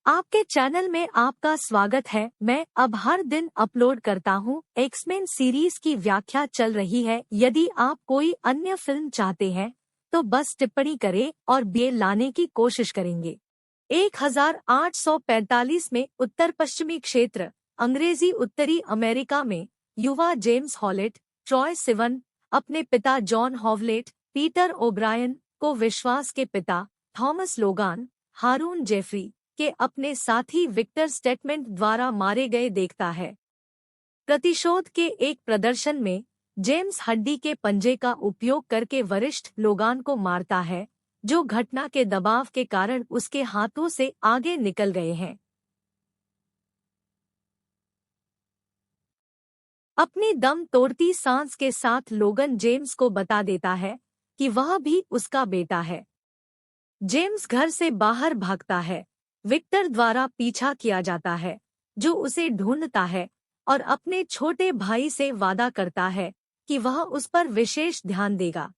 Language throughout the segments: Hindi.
आपके चैनल में आपका स्वागत है। मैं अब हर दिन अपलोड करता हूँ। एक्समेन सीरीज की व्याख्या चल रही है। यदि आप कोई अन्य फिल्म चाहते हैं तो बस टिप्पणी करें और बे लाने की कोशिश करेंगे। 1845 में उत्तर पश्चिमी क्षेत्र अंग्रेजी उत्तरी अमेरिका में युवा जेम्स हॉलेट, ट्रॉय सिवन अपने पिता जॉन हॉवलेट, पीटर ओब्रायन को विश्वास के पिता थॉमस लोगान, हारून जेफरी के अपने साथी विक्टर स्टेटमेंट द्वारा मारे गए देखता है। प्रतिशोध के एक प्रदर्शन में जेम्स हड्डी के पंजे का उपयोग करके वरिष्ठ लोगान को मारता है, जो घटना के दबाव के कारण उसके हाथों से आगे निकल गए हैं। अपनी दम तोड़ती सांस के साथ लोगन जेम्स को बता देता है कि वह भी उसका बेटा है। जेम्स घर से बाहर भागता है। विक्टर द्वारा पीछा किया जाता है, जो उसे ढूंढता है और अपने छोटे भाई से वादा करता है कि वह उस पर विशेष ध्यान देगा।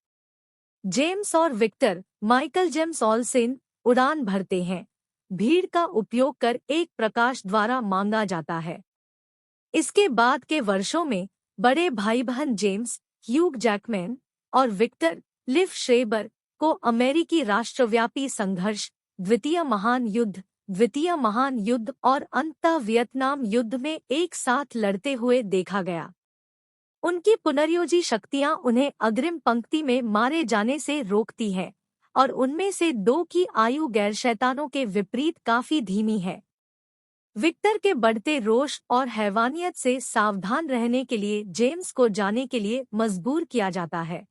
जेम्स और विक्टर माइकल जेम्स ऑलसेन उड़ान भरते हैं। भीड़ का उपयोग कर एक प्रकाश द्वारा मांगा जाता है। इसके बाद के वर्षों में बड़े भाई बहन जेम्स, ह्यूग जैकमैन और विक्टर लिव श्रेबर को अमेरिकी राष्ट्रव्यापी संघर्ष, द्वितीय महान युद्ध और अंततः वियतनाम युद्ध में एक साथ लड़ते हुए देखा गया। उनकी पुनर्योजी शक्तियां उन्हें अग्रिम पंक्ति में मारे जाने से रोकती हैं और उनमें से 2 की आयु गैरशैतानों के विपरीत काफी धीमी है। विक्टर के बढ़ते रोष और हैवानियत से सावधान रहने के लिए जेम्स को जाने के लिए मजबूर किया जाता है।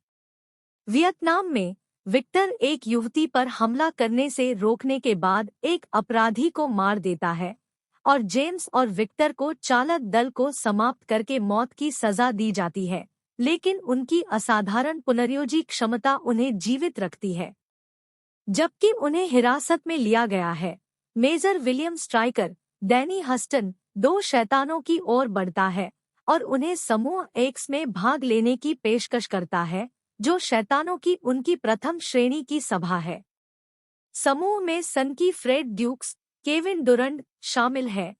वियतनाम में विक्टर एक युवती पर हमला करने से रोकने के बाद एक अपराधी को मार देता है और जेम्स और विक्टर को चालक दल को समाप्त करके मौत की सजा दी जाती है, लेकिन उनकी असाधारण पुनर्योजी क्षमता उन्हें जीवित रखती है। जबकि उन्हें हिरासत में लिया गया है, major William Stryker, Danny Huston 2 शैतानों की ओर बढ़ता है और उन्हें समूह एक्स में भाग लेने की पेशकश करता है, जो शैतानों की उनकी प्रथम श्रेणी की सभा है। समूह में सनकी फ्रेड ड्यूक्स, केविन डुरंड शामिल है,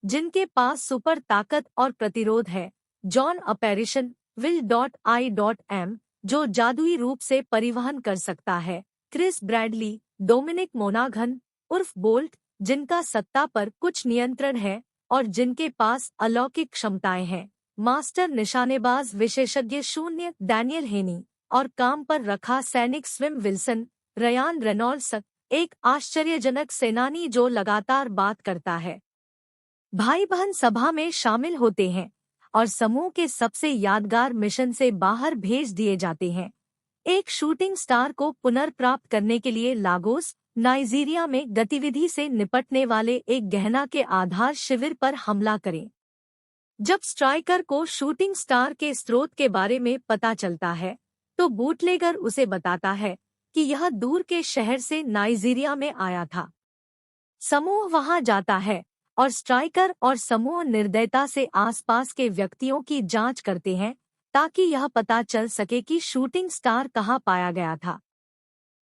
जिनके पास सुपर ताकत और प्रतिरोध है, जॉन अपैरिशन, विल.आई.एम, जो जादुई रूप से परिवहन कर सकता है, क्रिस ब्रैडली, डोमिनिक मोनाघन उर्फ बोल्ट, जिनका सत्ता पर कुछ नियंत्रण है और जिनके पास अलौकिक क्षमताएं हैं, मास्टर निशानेबाज विशेषज्ञ शून्य डैनियल हेनी और काम पर रखा सैनिक स्विम विल्सन, रयान रेनॉल्ड्स, एक आश्चर्यजनक सेनानी जो लगातार बात करता है। भाई बहन सभा में शामिल होते हैं और समूह के सबसे यादगार मिशन से बाहर भेज दिए जाते हैं। एक शूटिंग स्टार को पुनर्प्राप्त करने के लिए लागोस, नाइजीरिया में गतिविधि से निपटने वाले एक गहना के आधार शिविर पर हमला करें। जब स्ट्राइकर को शूटिंग स्टार के स्रोत के बारे में पता चलता है, तो बूटलेगर उसे बताता है कि यह दूर के शहर से नाइजीरिया में आया था। समूह वहां जाता है और स्ट्राइकर और समूह निर्दयता से आसपास के व्यक्तियों की जांच करते हैं ताकि यह पता चल सके कि शूटिंग स्टार कहां पाया गया था।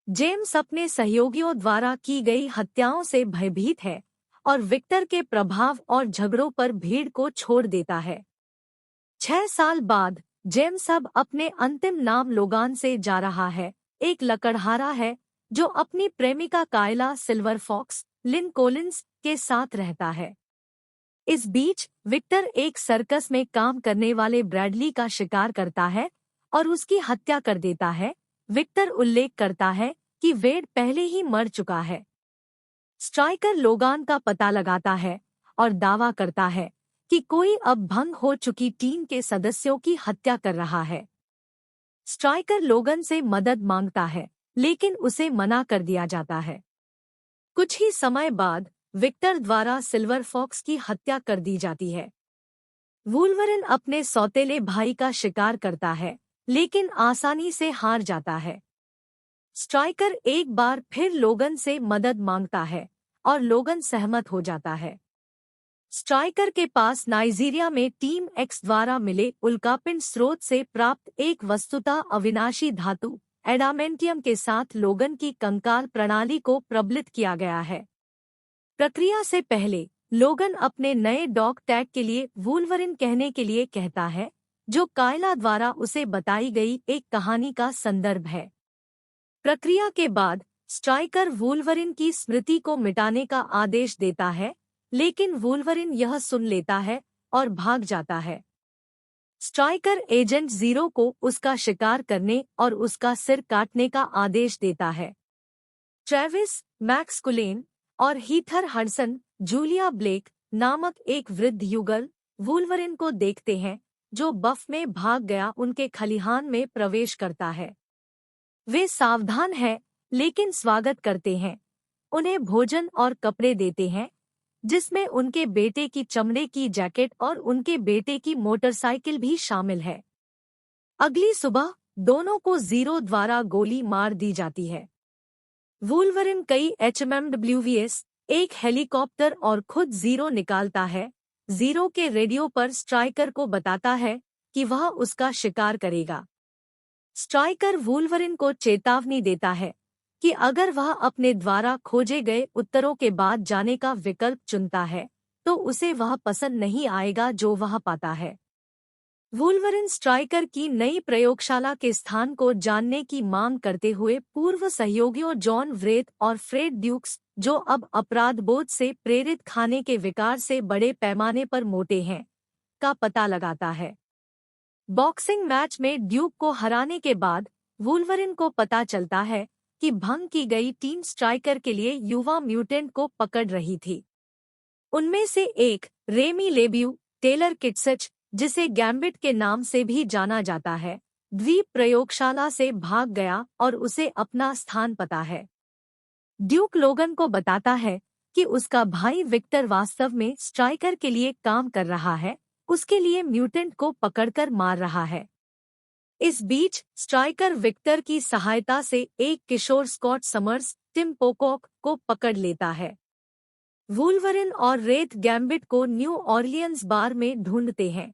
जेम्स अपने सहयोगियों द्वारा की गई हत्याओं से भयभीत है और विक्टर के प्रभाव और झगड़ों पर भीड़ को छोड़ देता है। 6 साल बाद जेम्स अब अपने अंतिम नाम लोगान से जा रहा है, एक लकड़हारा है जो अपनी प्रेमिका कायला सिल्वर फॉक्स, लिन कोलिंस के साथ रहता है। इस बीच विक्टर एक सर्कस में काम करने वाले ब्रैडली का शिकार करता है और उसकी हत्या कर देता है। विक्टर उल्लेख करता है कि वेड पहले ही मर चुका है। स्ट्राइकर लोगान का पता लगाता है और दावा करता है कि कोई अब भंग हो चुकी टीम के सदस्यों की हत्या कर रहा है। स्ट्राइकर लोगन से मदद मांगता है, लेकिन उसे मना कर दिया जाता है। कुछ ही समय बाद विक्टर द्वारा सिल्वर फॉक्स की हत्या कर दी जाती है। वुल्वरिन अपने सौतेले भाई का शिकार करता है, लेकिन आसानी से हार जाता है। स्ट्राइकर एक बार फिर लोगन से मदद मांगता है और लोगन सहमत हो जाता है। स्ट्राइकर के पास नाइजीरिया में टीम एक्स द्वारा मिले उल्कापिंड स्रोत से प्राप्त एक वस्तुतः अविनाशी धातु एडामेंटियम के साथ लोगन की कंकाल प्रणाली को प्रबलित किया गया है। प्रक्रिया से पहले लोगन अपने नए डॉग टैग के लिए वुल्वरिन कहने के लिए कहता है, जो कायला द्वारा उसे बताई गई एक कहानी का संदर्भ है। प्रक्रिया के बाद स्ट्राइकर वुल्वरिन की स्मृति को मिटाने का आदेश देता है, लेकिन वुल्वरिन यह सुन लेता है और भाग जाता है। स्ट्राइकर एजेंट जीरो को उसका शिकार करने और उसका सिर काटने का आदेश देता है। ट्रेविस, मैक्स कुलेन और हीथर हडसन, जूलिया ब्लेक नामक एक वृद्ध युगल वुल्वरिन को देखते हैं, जो बफ में भाग गया उनके खलिहान में प्रवेश करता है। वे सावधान हैं, लेकिन स्वागत करते हैं, उन्हें भोजन और कपड़े देते हैं, जिसमें उनके बेटे की चमड़े की जैकेट और उनके बेटे की मोटरसाइकिल भी शामिल है। अगली सुबह दोनों को जीरो द्वारा गोली मार दी जाती है। वुल्वरिन कई HMWVS, एक हेलीकॉप्टर और खुद जीरो निकालता है। जीरो के रेडियो पर स्ट्राइकर को बताता है कि वह उसका शिकार करेगा। स्ट्राइकर वुल्वरिन को चेतावनी देता है कि अगर वह अपने द्वारा खोजे गए उत्तरों के बाद जाने का विकल्प चुनता है, तो उसे वह पसंद नहीं आएगा जो वह पाता है। वुल्वरिन स्ट्राइकर की नई प्रयोगशाला के स्थान को जानने की मांग करते हुए पूर्व सहयोगियों जॉन व्रेथ और फ्रेड ड्यूक्स, जो अब अपराधबोध से प्रेरित खाने के विकार से बड़े पैमाने पर मोटे हैं, का पता लगाता है। बॉक्सिंग मैच में ड्यूक को हराने के बाद वुल्वरिन को पता चलता है कि भंग की गई टीम स्ट्राइकर के लिए युवा म्यूटेंट को पकड़ रही थी। उनमें से एक, रेमी लेब्यू टेलर किट्सच, जिसे गैम्बिट के नाम से भी जाना जाता है, द्वीप प्रयोगशाला से भाग गया और उसे अपना स्थान पता है। ड्यूक लोगन को बताता है कि उसका भाई विक्टर वास्तव में स्ट्राइकर के लिए काम कर रहा है, उसके लिए म्यूटेंट को पकड़कर मार रहा है। इस बीच स्ट्राइकर विक्टर की सहायता से एक किशोर स्कॉट समर्स, टिम पोकॉक, को पकड़ लेता है। वुल्वरिन और रेथ गैम्बिट को न्यू ऑरलियंस बार में ढूंढते हैं।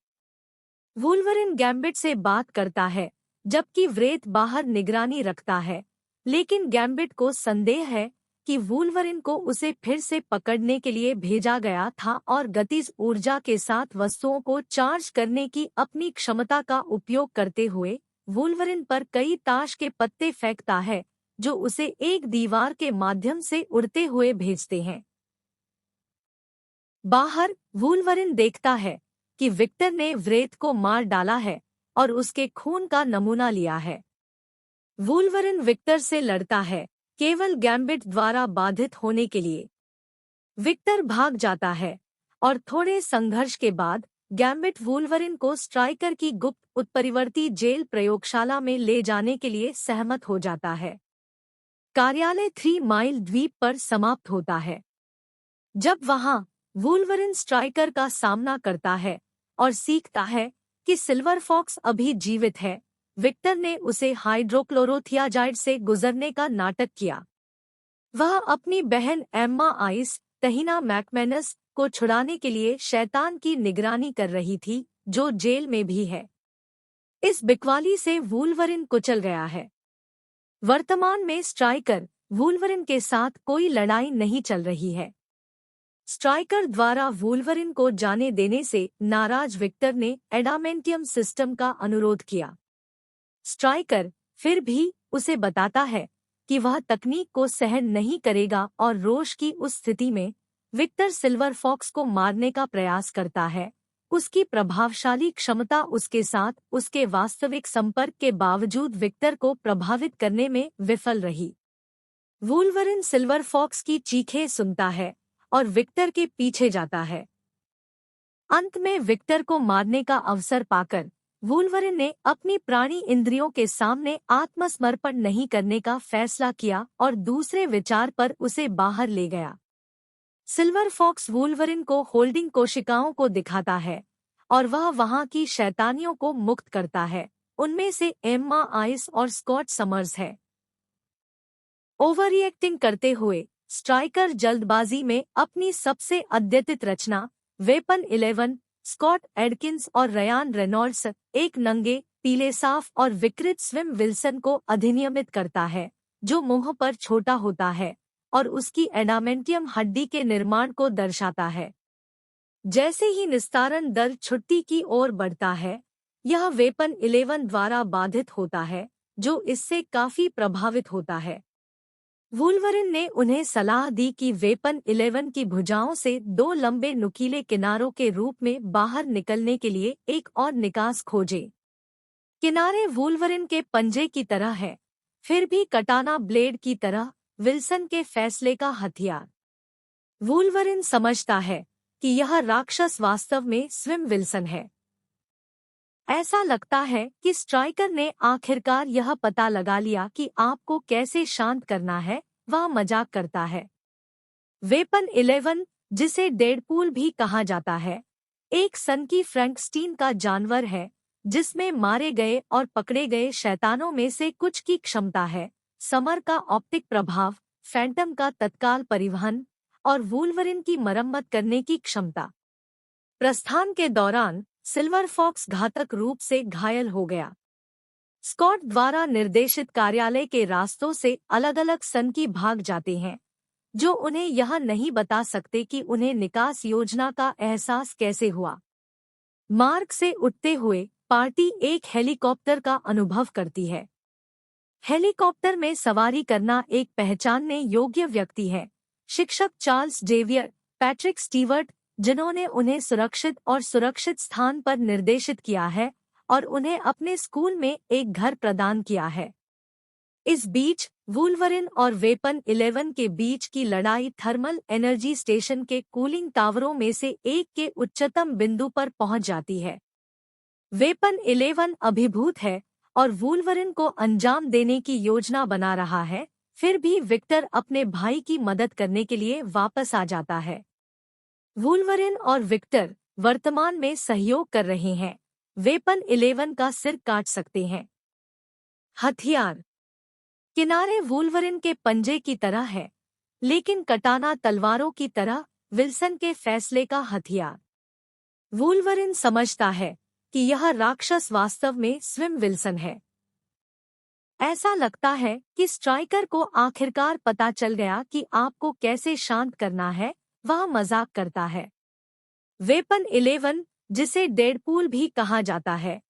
वुल्वरिन गैम्बिट से बात करता है, जबकि व्रेथ बाहर निगरानी रखता है, लेकिन गैम्बिट को संदेह है कि वुल्वरिन को उसे फिर से पकड़ने के लिए भेजा गया था और गतिज ऊर्जा के साथ वस्तुओं को चार्ज करने की अपनी क्षमता का उपयोग करते हुए वुल्वरिन पर कई ताश के पत्ते फेंकता है, जो उसे एक दीवार के माध्यम से उड़ते हुए भेजते हैं। बाहर वुल्वरिन देखता है कि विक्टर ने व्रेथ को मार डाला है और उसके खून का नमूना लिया है। वुल्वरिन विक्टर से लड़ता है, केवल गैम्बिट द्वारा बाधित होने के लिए। विक्टर भाग जाता है और थोड़े संघर्ष के बाद गैम्बिट वुल्वरिन को स्ट्राइकर की गुप्त उत्परिवर्ती जेल प्रयोगशाला में ले जाने के लिए सहमत हो जाता है। कार्यालय 3 माइल द्वीप पर समाप्त होता है। जब वहां वुल्वरिन स्ट्राइकर का सामना करता है और सीखता है कि सिल्वर फॉक्स अभी जीवित है, विक्टर ने उसे हाइड्रोक्लोरोथियाजाइड से गुजरने का नाटक किया। वह अपनी बहन एम्मा आइस, तहीना मैकमेनस, को छुड़ाने के लिए शैतान की निगरानी कर रही थी, जो जेल में भी है। इस बिकवाली से वुल्वरिन कुचल गया है। वर्तमान में स्ट्राइकर वुल्वरिन के साथ कोई लड़ाई नहीं चल रही है। स्ट्राइकर द्वारा वुल्वरिन को जाने देने से नाराज विक्टर ने एडामेंटियम सिस्टम का अनुरोध किया। स्ट्राइकर फिर भी उसे बताता है कि वह तकनीक को सहन नहीं करेगा और रोष की उस स्थिति में विक्टर सिल्वर फॉक्स को मारने का प्रयास करता है। उसकी प्रभावशाली क्षमता उसके साथ उसके वास्तविक संपर्क के बावजूद विक्टर को प्रभावित करने में विफल रही। वुल्वरिन सिल्वर फॉक्स की चीखें सुनता है और विक्टर के पीछे जाता है। अंत में विक्टर को मारने का अवसर पाकर वुल्वरिन ने अपनी प्राणी इंद्रियों के सामने आत्मसमर्पण नहीं करने का फैसला किया और दूसरे विचार पर उसे बाहर ले गया। सिल्वर फॉक्स वुल्वरिन को होल्डिंग कोशिकाओं को दिखाता है और वह वहां की शैतानियों को मुक्त करता है। उनमें से एम्मा आइस और स्कॉट समर्स है। ओवररिएक्टिंग करते हुए स्ट्राइकर जल्दबाजी में अपनी सबसे अद्यतित रचना वेपन 11, स्कॉट एडकिंस और रयान रेनॉल्ड्स, एक नंगे, पीले साफ और विकृत स्विम विल्सन को अधिनियमित करता है, जो मुंह पर छोटा होता है और उसकी एडामेंटियम हड्डी के निर्माण को दर्शाता है। जैसे ही निस्तारण दर छुट्टी की ओर बढ़ता है, यह वेपन 11 द्वारा बाधित होता है, जो इससे काफी प्रभावित होता है। वुल्वरिन ने उन्हें सलाह दी कि वेपन 11 की भुजाओं से 2 लंबे नुकीले किनारों के रूप में बाहर निकलने के लिए एक और निकास खोजे। किनारे वुल्वरिन के पंजे की तरह है, फिर भी कटाना ब्लेड की तरह विल्सन के फैसले का हथियार। वुल्वरिन समझता है कि यह राक्षस वास्तव में स्वयं विल्सन है। ऐसा लगता है कि स्ट्राइकर ने आखिरकार यह पता लगा लिया कि आपको कैसे शांत करना है, वह मजाक करता है। वेपन 11, जिसे डेडपूल भी कहा जाता है, एक सनकी फ्रैंकस्टीन का जानवर है, जिसमें मारे गए और पकड़े गए शैतानों में से कुछ की क्षमता है, समर का ऑप्टिक प्रभाव, फैंटम का तत्काल परिवहन और वुल्वरिन की मरम्मत करने की क्षमता। प्रस्थान के दौरान सिल्वर फॉक्स घातक रूप से घायल हो गया। स्कॉट द्वारा निर्देशित कार्यालय के रास्तों से अलग-अलग सनकी भाग जाते हैं, जो उन्हें यह नहीं बता सकते कि उन्हें निकास योजना का एहसास कैसे हुआ। मार्ग से उठते हुए पार्टी एक हेलीकॉप्टर का अनुभव करती है। हेलीकॉप्टर में सवारी करना एक पहचानने योग्य व्यक्ति है, शिक्षक चार्ल्स जेवियर, पैट्रिक स्टीवर्ट, जिन्होंने उन्हें सुरक्षित स्थान पर निर्देशित किया है और उन्हें अपने स्कूल में एक घर प्रदान किया है। इस बीच वुल्वरिन और वेपन 11 के बीच की लड़ाई थर्मल एनर्जी स्टेशन के कूलिंग टावरों में से एक के उच्चतम बिंदु पर पहुंच जाती है। वेपन 11 अभिभूत है और वुल्वरिन को अंजाम देने की योजना बना रहा है, फिर भी विक्टर अपने भाई की मदद करने के लिए वापस आ जाता है। वुल्वरिन और विक्टर वर्तमान में सहयोग कर रहे हैं, वेपन 11 का सिर काट सकते हैं। हथियार। किनारे वुल्वरिन के पंजे की तरह है, लेकिन कटाना तलवारों की तरह विल्सन के फैसले का हथियार। वुल्वरिन समझता है कि यह राक्षस वास्तव में स्वयं विल्सन है। ऐसा लगता है कि स्ट्राइकर को आखिरकार पता चल गया कि आपको कैसे शांत करना है, वह मजाक करता है। वेपन 11, जिसे डेडपूल भी कहा जाता है,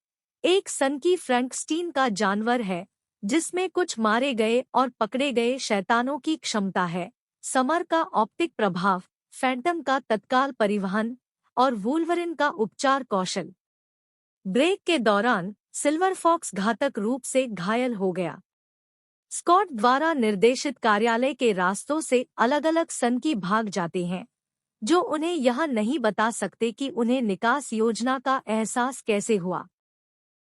एक सनकी फ्रैंकस्टीन का जानवर है, जिसमें कुछ मारे गए और पकड़े गए शैतानों की क्षमता है, समर का ऑप्टिक प्रभाव, फैंटम का तत्काल परिवहन और वुल्वरिन का उपचार कौशल। ब्रेक के दौरान सिल्वर फॉक्स घातक रूप से घायल हो गया। स्कॉट द्वारा निर्देशित कार्यालय के रास्तों से अलग-अलग सनकी भाग जाते हैं, जो उन्हें यह नहीं बता सकते कि उन्हें निकास योजना का एहसास कैसे हुआ।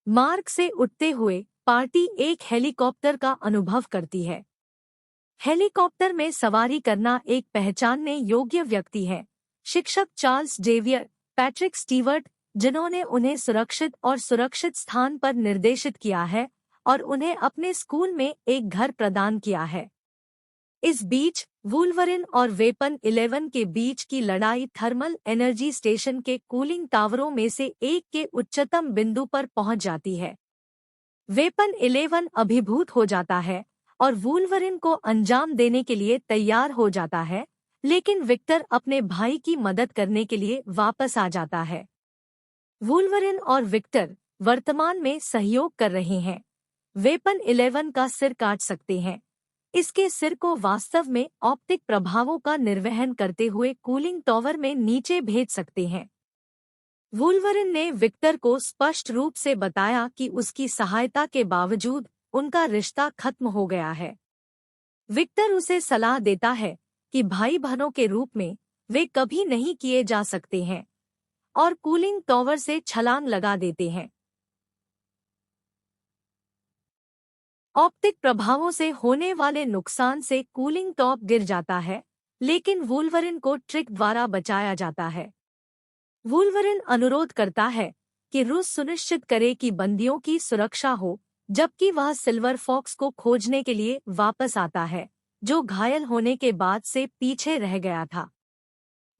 मार्ग से उठते हुए पार्टी एक हेलीकॉप्टर का अनुभव करती है। हेलीकॉप्टर में सवारी करना एक पहचानने योग्य व्यक्ति है, शिक्षक चार्ल्स जेवियर, पैट्रिक स्टीवर्ट, जिन्होंने उन्हें सुरक्षित स्थान पर निर्देशित किया है और उन्हें अपने स्कूल में एक घर प्रदान किया है। इस बीच वुल्वरिन और वेपन 11 के बीच की लड़ाई थर्मल एनर्जी स्टेशन के कूलिंग टावरों में से एक के उच्चतम बिंदु पर पहुंच जाती है। वेपन 11 अभिभूत हो जाता है और वुल्वरिन को अंजाम देने के लिए तैयार हो जाता है, लेकिन विक्टर अपने भाई की मदद करने के लिए वापस आ जाता है। वुल्वरिन और विक्टर वर्तमान में सहयोग कर रहे हैं, वेपन 11 का सिर काट सकते हैं, इसके सिर को वास्तव में ऑप्टिक प्रभावों का निर्वहन करते हुए कूलिंग टावर में नीचे भेज सकते हैं। वुल्वरिन ने विक्टर को स्पष्ट रूप से बताया कि उसकी सहायता के बावजूद उनका रिश्ता खत्म हो गया है। विक्टर उसे सलाह देता है कि भाई बहनों के रूप में वे कभी नहीं किए जा सकते हैं और कूलिंग टावर से छलांग लगा देते हैं। ऑप्टिक प्रभावों से होने वाले नुकसान से कूलिंग टॉप गिर जाता है, लेकिन वुल्वरिन को ट्रिक द्वारा बचाया जाता है। वुल्वरिन अनुरोध करता है कि रूस सुनिश्चित करे कि बंदियों की सुरक्षा हो, जबकि वह सिल्वर फॉक्स को खोजने के लिए वापस आता है, जो घायल होने के बाद से पीछे रह गया था।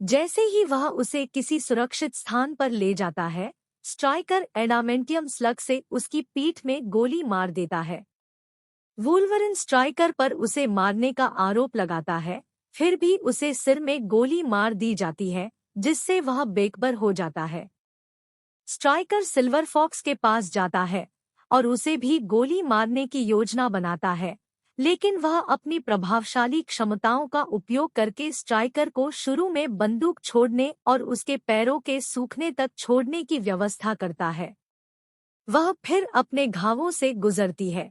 जैसे ही वह उसे किसी सुरक्षित स्थान पर ले जाता है, स्ट्राइकर एडामेंटियम स्लग से उसकी पीठ में गोली मार देता है। वुल्वरिन स्ट्राइकर पर उसे मारने का आरोप लगाता है, फिर भी उसे सिर में गोली मार दी जाती है, जिससे वह बेखबर हो जाता है। स्ट्राइकर सिल्वर फॉक्स के पास जाता है और उसे भी गोली मारने की योजना बनाता है, लेकिन वह अपनी प्रभावशाली क्षमताओं का उपयोग करके स्ट्राइकर को शुरू में बंदूक छोड़ने और उसके पैरों के सूखने तक छोड़ने की व्यवस्था करता है। वह फिर अपने घावों से गुजरती है।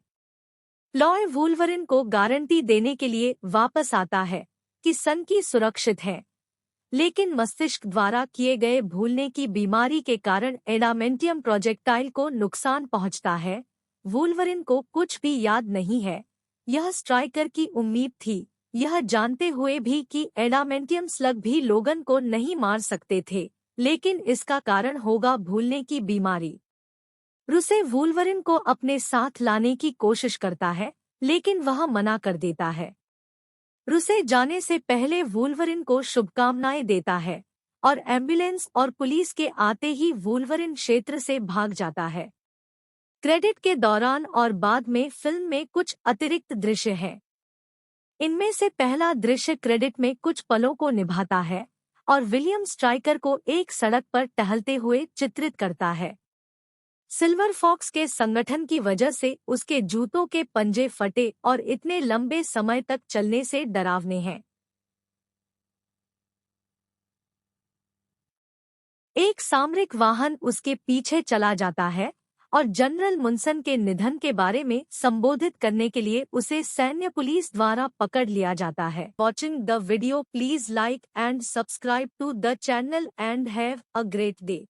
लॉय वुल्वरिन को गारंटी देने के लिए वापस आता है कि सनकी सुरक्षित है, लेकिन मस्तिष्क द्वारा किए गए भूलने की बीमारी के कारण एडामेंटियम प्रोजेक्टाइल को नुकसान पहुंचता है। वुल्वरिन को कुछ भी याद नहीं है। यह स्ट्राइकर की उम्मीद थी, यह जानते हुए भी कि एडामेंटियम स्लग भी लोगन को नहीं मार सकते थे, लेकिन इसका कारण होगा भूलने की बीमारी। रूसे वुल्वरिन को अपने साथ लाने की कोशिश करता है, लेकिन वह मना कर देता है। रूसे जाने से पहले वुल्वरिन को शुभकामनाएं देता है और एम्बुलेंस और पुलिस के आते ही वुल्वरिन क्षेत्र से भाग जाता है। क्रेडिट के दौरान और बाद में फिल्म में कुछ अतिरिक्त दृश्य हैं। इनमें से पहला दृश्य क्रेडिट में कुछ पलों को निभाता है और विलियम स्ट्राइकर को एक सड़क पर टहलते हुए चित्रित करता है। सिल्वर फॉक्स के संगठन की वजह से उसके जूतों के पंजे फटे और इतने लंबे समय तक चलने से डरावने हैं। एक सामरिक वाहन उसके पीछे चला जाता है और जनरल मुनसन के निधन के बारे में संबोधित करने के लिए उसे सैन्य पुलिस द्वारा पकड़ लिया जाता है। Watching the video, please like and subscribe to the channel and have a great day.